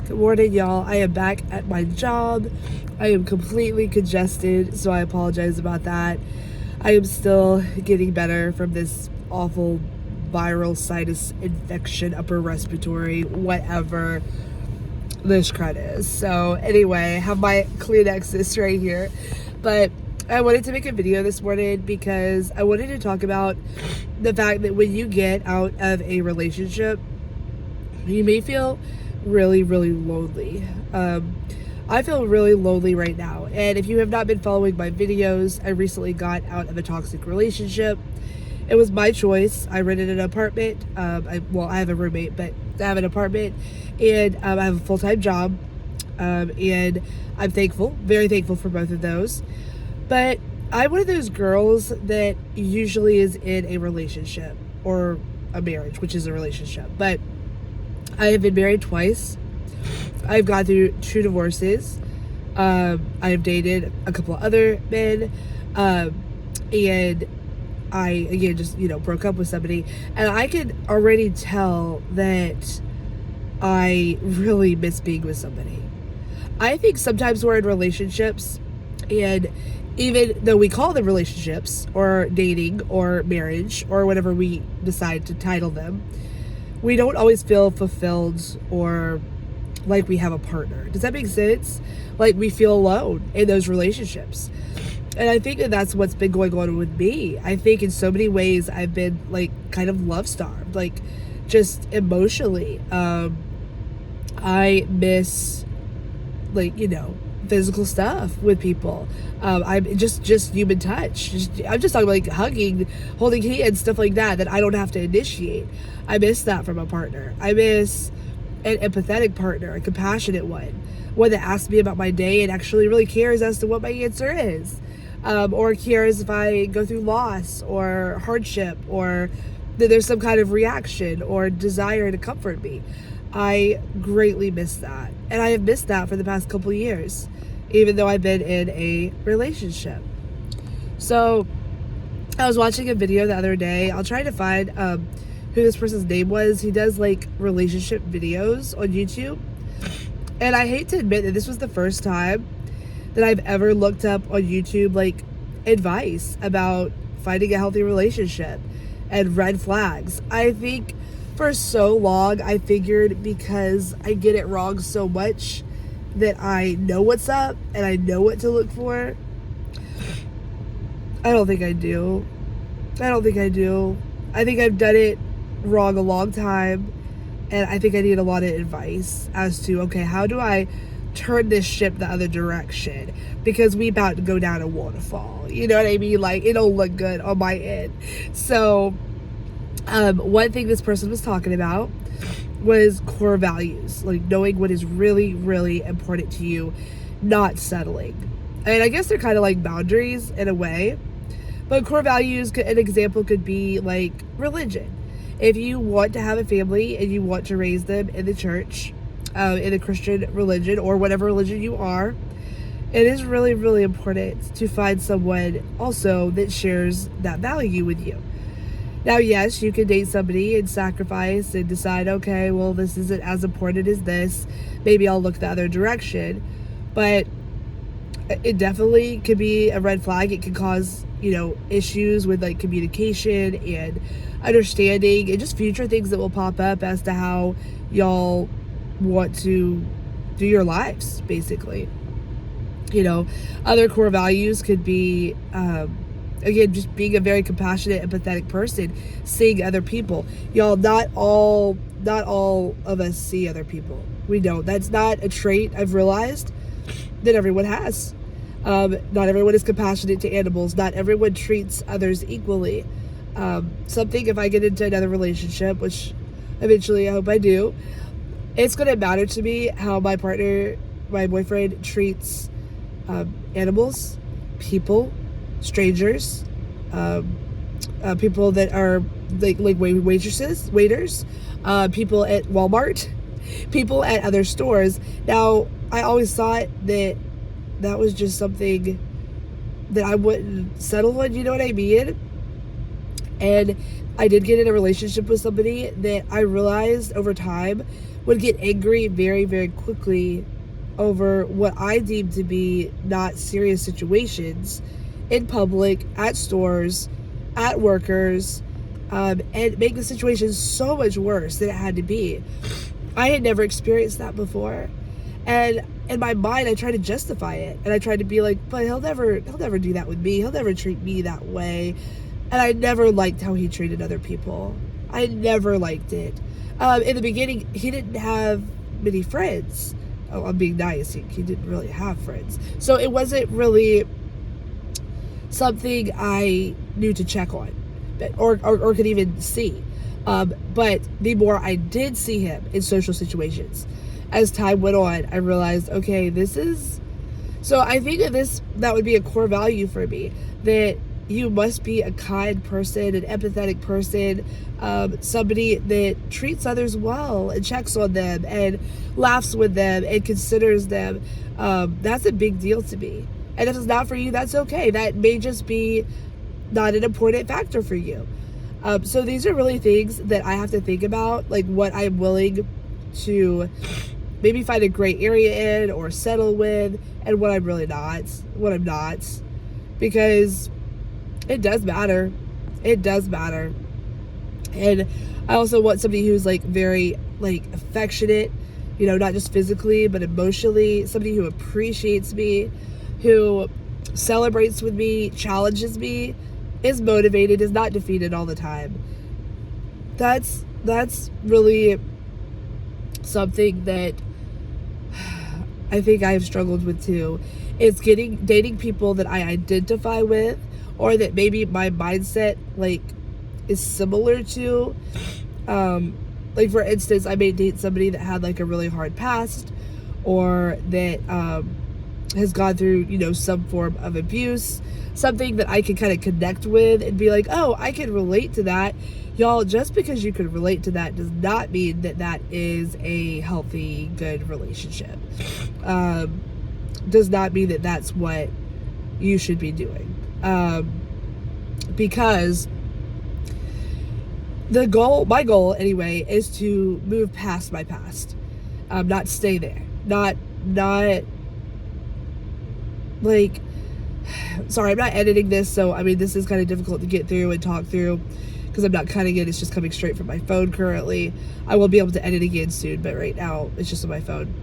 Good morning, y'all. I am back at my job. I am completely congested, so I apologize about that. I am still getting better from this awful viral sinus infection, upper respiratory, whatever this crud is. So anyway, I have my Kleenexes right here. But I wanted to make a video this morning because I wanted to talk about the fact that when you get out of a relationship, you may feel really, really lonely. I feel really lonely right now. And if you have not been following my videos, I recently got out of a toxic relationship. It was my choice. I rented an apartment. I have a roommate, but I have an apartment, and I have a full-time job. And I'm thankful, very thankful for both of those. But I'm one of those girls that usually is in a relationship or a marriage, which is a relationship. But I have been married twice. I've gone through 2 divorces. I have dated a couple of other men. And I, again, just, broke up with somebody. And I could already tell that I really miss being with somebody. I think sometimes we're in relationships, and even though we call them relationships or dating or marriage or whatever we decide to title them, we don't always feel fulfilled or like we have a partner. Does that make sense? Like we feel alone in those relationships. And I think that that's what's been going on with me. I think in so many ways I've been like kind of love starved, like just emotionally. I miss physical stuff with people. I'm just human touch. I'm just talking about like hugging, holding hands, stuff like that I don't have to initiate. I miss that from a partner. I miss an empathetic partner, a compassionate one that asks me about my day and actually really cares as to what my answer is, or cares if I go through loss or hardship or that there's some kind of reaction or desire to comfort me. I greatly miss that. And I have missed that for the past couple of years, even though I've been in a relationship. So I was watching a video the other day. I'll try to find who this person's name was. He does like relationship videos on YouTube. And I hate to admit that this was the first time that I've ever looked up on YouTube like advice about finding a healthy relationship and red flags. I think for so long I figured because I get it wrong so much that I know what's up and I know what to look for. I don't think I do. I think I've done it wrong a long time, and I think I need a lot of advice as to, okay, how do I turn this ship the other direction? Because we about to go down a waterfall. You know what I mean? Like, it don't look good on my end. So one thing this person was talking about was core values, like knowing what is really, really important to you, not settling. And I guess they're kind of like boundaries in a way, but core values, an example could be like religion. If you want to have a family and you want to raise them in the church, in a Christian religion or whatever religion you are, it is really, really important to find someone also that shares that value with you. Now, yes, you can date somebody and sacrifice and decide, okay, well, this isn't as important as this. Maybe I'll look the other direction. But it definitely could be a red flag. It can cause, issues with like communication and understanding and just future things that will pop up as to how y'all want to do your lives, basically. Other core values could be, again, just being a very compassionate, empathetic person, seeing other people. Y'all, not all of us see other people. We don't. That's not a trait I've realized that everyone has. Not everyone is compassionate to animals. Not everyone treats others equally. Something, if I get into another relationship, which eventually I hope I do, it's going to matter to me how my boyfriend treats animals, people, strangers, people that are like waiters, people at Walmart, people at other stores. Now, I always thought that was just something that I wouldn't settle on, you know what I mean? And I did get in a relationship with somebody that I realized over time would get angry very, very quickly over what I deemed to be not serious situations in public, at stores, at workers, and make the situation so much worse than it had to be. I had never experienced that before. And in my mind, I tried to justify it. And I tried to be like, but he'll never do that with me. He'll never treat me that way. And I never liked how he treated other people. I never liked it. In the beginning, he didn't have many friends. Oh, I'm being nice. He didn't really have friends. So it wasn't really something I knew to check on or could even see. But the more I did see him in social situations, as time went on, I realized, okay, this is... So I think that would be a core value for me, that you must be a kind person, an empathetic person, somebody that treats others well and checks on them and laughs with them and considers them. That's a big deal to me. And if it's not for you, that's okay. That may just be not an important factor for you. So these are really things that I have to think about, like what I'm willing to maybe find a gray area in or settle with, and what I'm really not, what I'm not. Because it does matter. It does matter. And I also want somebody who's like very like affectionate, you know, not just physically, but emotionally. Somebody who appreciates me, who celebrates with me, challenges me, is motivated, is not defeated all the time. That's really something that I think I have struggled with too. Is dating people that I identify with, or that maybe my mindset like is similar to. Like for instance, I may date somebody that had like a really hard past, or that has gone through, you know, some form of abuse, something that I can kind of connect with and be like, oh, I can relate to that. Y'all, just because you can relate to that does not mean that that is a healthy, good relationship. Does not mean that that's what you should be doing. Because my goal anyway, is to move past my past. Not stay there. Not like, sorry, I'm not editing this, so I mean, this is kind of difficult to get through and talk through because I'm not cutting it. It's just coming straight from my phone currently. I will be able to edit again soon, but right now it's just on my phone.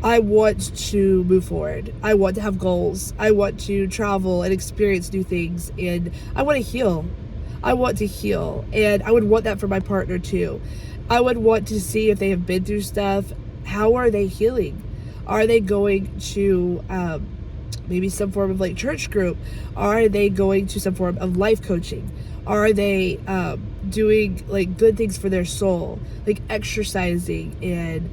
I want to move forward. I want to have goals. I want to travel and experience new things, and I want to heal. I want to heal, and I would want that for my partner too. I would want to see if they have been through stuff. How are they healing? Are they going to maybe some form of like church group? Are they going to some form of life coaching? Are they doing like good things for their soul, like exercising and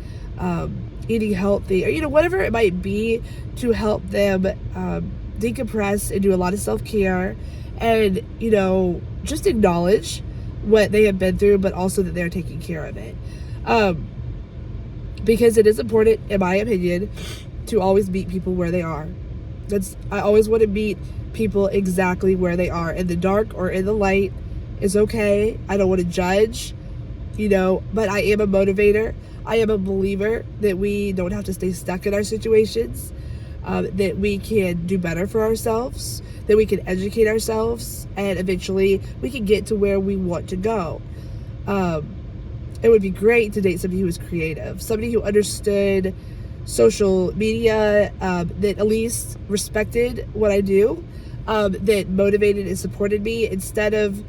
eating healthy, or you know, whatever it might be, to help them decompress and do a lot of self-care, and you know, just acknowledge what they have been through, but also that they're taking care of it. Because it is important, in my opinion, to always meet people where they are. I always want to meet people exactly where they are, in the dark or in the light is okay. I don't want to judge, you know, but I am a motivator. I am a believer that we don't have to stay stuck in our situations, that we can do better for ourselves, that we can educate ourselves, and eventually we can get to where we want to go. It would be great to date somebody who was creative, somebody who understood social media, that at least respected what I do, that motivated and supported me, instead of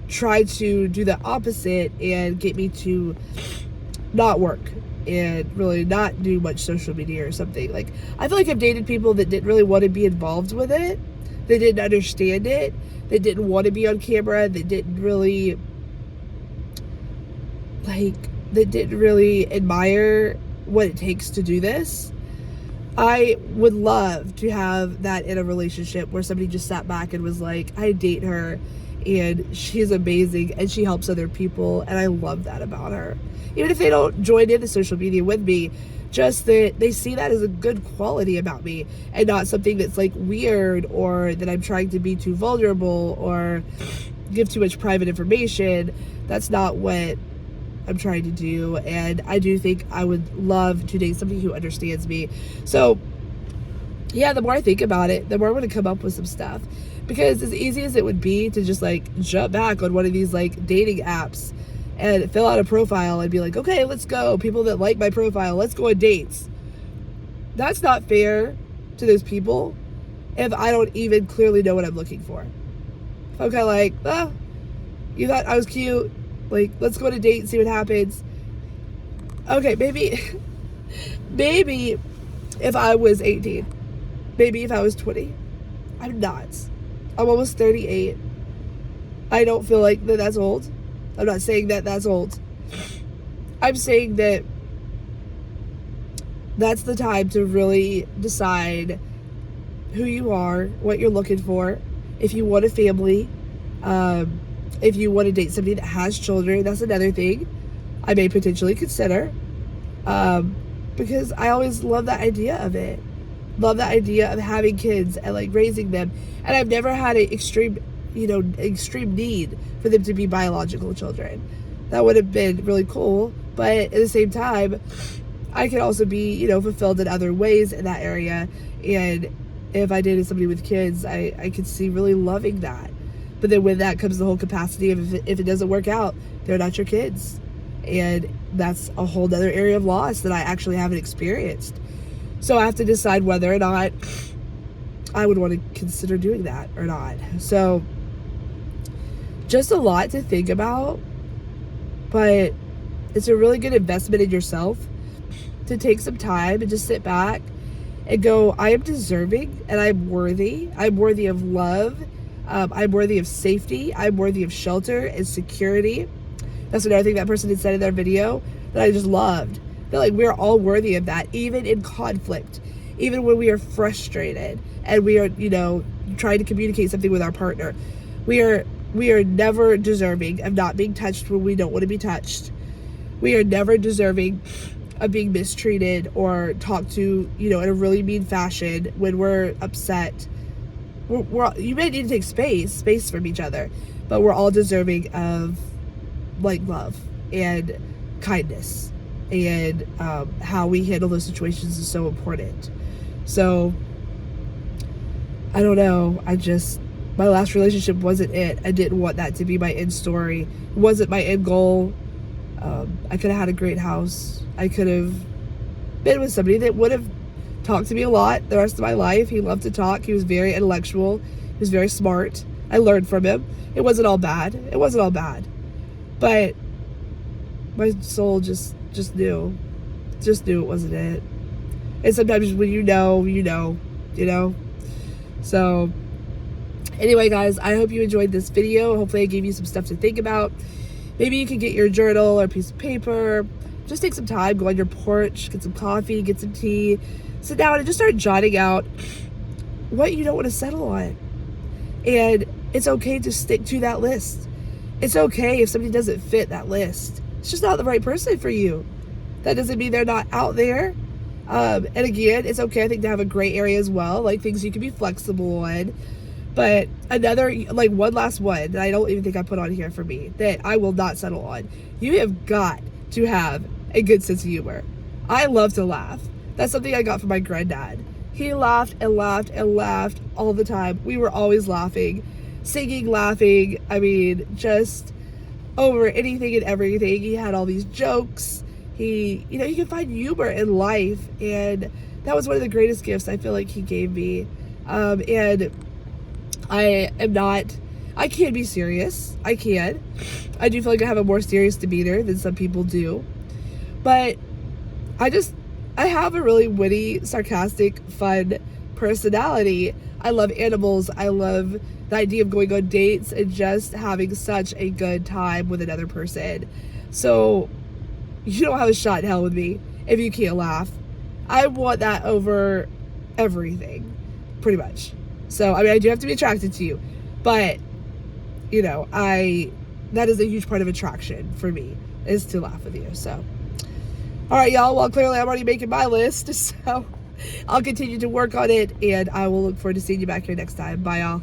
try to do the opposite and get me to not work and really not do much social media or something. Like, I feel like I've dated people that didn't really want to be involved with it. They didn't understand it. They didn't want to be on camera. They didn't really admire what it takes to do this. I would love to have that in a relationship where somebody just sat back and was like, I date her and she's amazing and she helps other people, and I love that about her. Even if they don't join in the social media with me, just that they see that as a good quality about me and not something that's like weird, or that I'm trying to be too vulnerable or give too much private information. That's not what I'm trying to do, and I do think I would love to date somebody who understands me. So yeah, the more I think about it, the more I'm going to come up with some stuff. Because as easy as it would be to just like jump back on one of these like dating apps and fill out a profile and be like, okay, let's go. People that like my profile, let's go on dates. That's not fair to those people if I don't even clearly know what I'm looking for. If I'm kind of like, oh, you thought I was cute? Like, let's go on a date and see what happens. Okay, maybe if I was 18. Maybe if I was 20. I'm not. I'm almost 38. I don't feel like that's old. I'm not saying that that's old. I'm saying that that's the time to really decide who you are, what you're looking for. If you want a family, if you want to date somebody that has children, that's another thing I may potentially consider. Because I always love that idea of it. Love the idea of having kids and like raising them, and I've never had an extreme need for them to be biological children. That would have been really cool, but at the same time I could also be fulfilled in other ways in that area. And if I dated somebody with kids, I could see really loving that. But then with that comes the whole capacity of if it doesn't work out, they're not your kids, and that's a whole other area of loss that I actually haven't experienced. So I have to decide whether or not I would want to consider doing that or not. So just a lot to think about, but it's a really good investment in yourself to take some time and just sit back and go, I am deserving and I'm worthy. I'm worthy of love. I'm worthy of safety. I'm worthy of shelter and security. That's another thing that person had said in their video that I just loved. That like we're all worthy of that, even in conflict, even when we are frustrated and we are, trying to communicate something with our partner. We are never deserving of not being touched when we don't want to be touched. We are never deserving of being mistreated or talked to, in a really mean fashion when we're upset. You may need to take space from each other, but we're all deserving of like love and kindness. And how we handle those situations is so important. So I don't know, my last relationship wasn't it. I didn't want that to be my end story. It wasn't my end goal. I could have had a great house. I could have been with somebody that would have talked to me a lot the rest of my life. He loved to talk. He was very intellectual. He was very smart. I learned from him. It wasn't all bad. But my soul just knew it wasn't it. And sometimes when you know. So anyway, guys, I hope you enjoyed this video. Hopefully I gave you some stuff to think about. Maybe you can get your journal or a piece of paper. Just take some time, go on your porch, get some coffee, get some tea, sit down and just start jotting out what you don't want to settle on. And it's okay to stick to that list. It's okay if somebody doesn't fit that list. It's just not the right person for you. That doesn't mean they're not out there. And again, it's okay, I think, to have a gray area as well, like things you can be flexible on. But another, like one last one that I don't even think I put on here for me that I will not settle on. You have got to have a good sense of humor. I love to laugh. That's something I got from my granddad. He laughed and laughed and laughed all the time. We were always laughing, singing, laughing. I mean, just over anything and everything. He had all these jokes. He can find humor in life, and that was one of the greatest gifts I feel like he gave me. And I can be serious. I can. I do feel like I have a more serious demeanor than some people do. But I have a really witty, sarcastic, fun personality. I love animals. I love the idea of going on dates and just having such a good time with another person. So you don't have a shot in hell with me if you can't laugh. I want that over everything, pretty much. So, I mean, I do have to be attracted to you, but, that is a huge part of attraction for me, is to laugh with you. So, all right, y'all. Well, clearly I'm already making my list, so I'll continue to work on it, and I will look forward to seeing you back here next time. Bye, y'all.